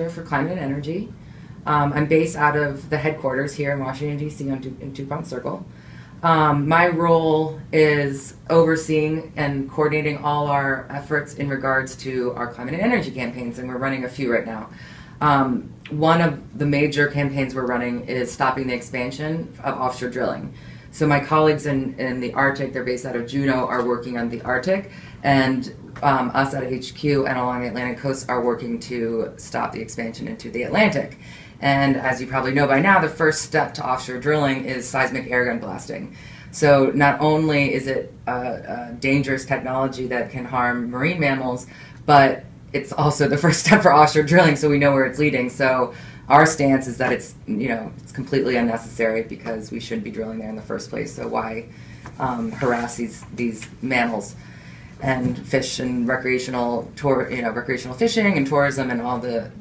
manager for climate and energy. I'm based out of the headquarters here in Washington, D.C. In DuPont Circle. My role is overseeing and coordinating all our efforts in regards to our climate and energy campaigns, and we're running a few right now. One of the major campaigns we're running is stopping the expansion of offshore drilling. So my colleagues in the Arctic, they're based out of Juneau, are working on the Arctic, and us at HQ and along the Atlantic coast are working to stop the expansion into the Atlantic. And as you probably know by now, the first step to offshore drilling is seismic airgun blasting. So not only is it a dangerous technology that can harm marine mammals, but it's also the first step for offshore drilling, so we know where it's leading. So our stance is that it's completely unnecessary because we shouldn't be drilling there in the first place. So why harass these mammals and fish and recreational fishing and tourism and all the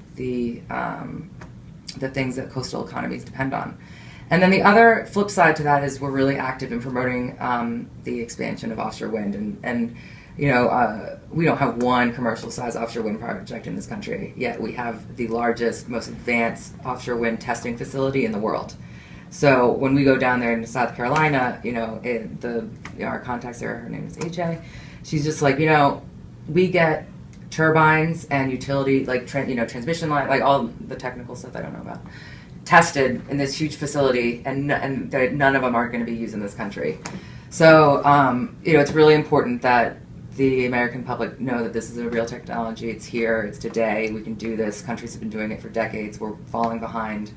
things that coastal economies depend on. And then the other flip side to that is we're really active in promoting the expansion of offshore wind. And we don't have one commercial-sized offshore wind project in this country, yet we have the largest, most advanced offshore wind testing facility in the world. So when we go down there in South Carolina, our contact there, her name is AJ, she's just like, we get turbines and utility, transmission line, like all the technical stuff I don't know about, tested in this huge facility, and none of them are going to be used in this country. So, it's really important that the American public know that this is a real technology. It's here. It's today. We can do this. Countries have been doing it for decades. We're falling behind.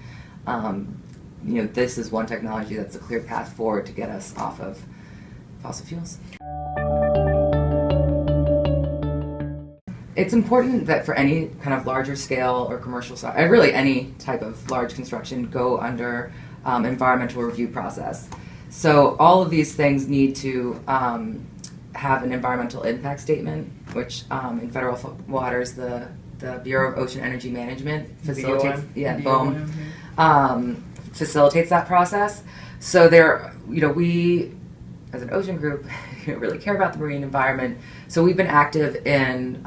This is one technology that's a clear path forward to get us off of fossil fuels. It's important that for any kind of larger scale or commercial size, really any type of large construction, go under environmental review process. So all of these things need to have an environmental impact statement, which in federal waters, the Bureau of Ocean Energy Management facilitates. BOEM facilitates that process. So we, as an ocean group, really care about the marine environment. So we've been active in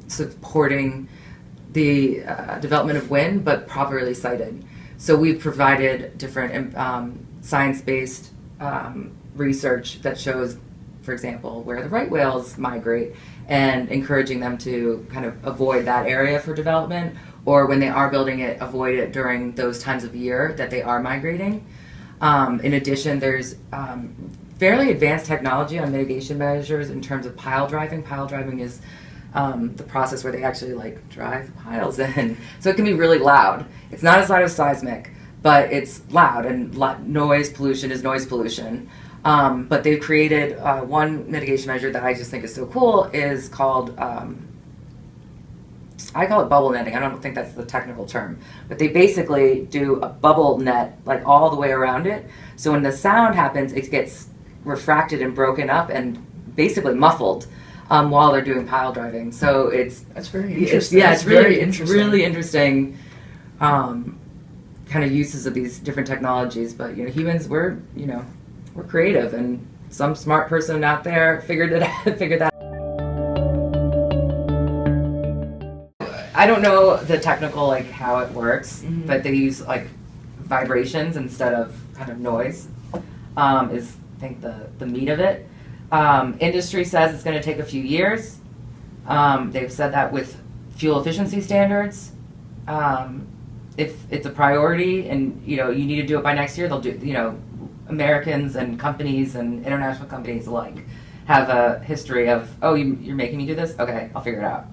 supporting the development of wind, but properly sited. So we've provided different science-based research that shows, for example, where the right whales migrate, and encouraging them to kind of avoid that area for development, or when they are building it, avoid it during those times of year that they are migrating. In addition, there's fairly advanced technology on mitigation measures in terms of pile driving. Pile driving is the process where they actually drive piles in. So it can be really loud. It's not as loud as seismic, but it's loud, and noise pollution is noise pollution. But they've created one mitigation measure that I just think is so cool, is called, I call it bubble netting. I don't think that's the technical term. But they basically do a bubble net all the way around it. So when the sound happens, it gets refracted and broken up and basically muffled while they're doing pile driving. So that's very interesting. It's really interesting kind of uses of these different technologies. But humans, we're creative, and some smart person out there figured that. I don't know the technical how it works, but they use vibrations instead of kind of noise. Is I think the meat of it. Industry says it's going to take a few years. They've said that with fuel efficiency standards. If it's a priority and you need to do it by next year, they'll do. Americans and companies and international companies alike have a history of, you're making me do this? Okay, I'll figure it out,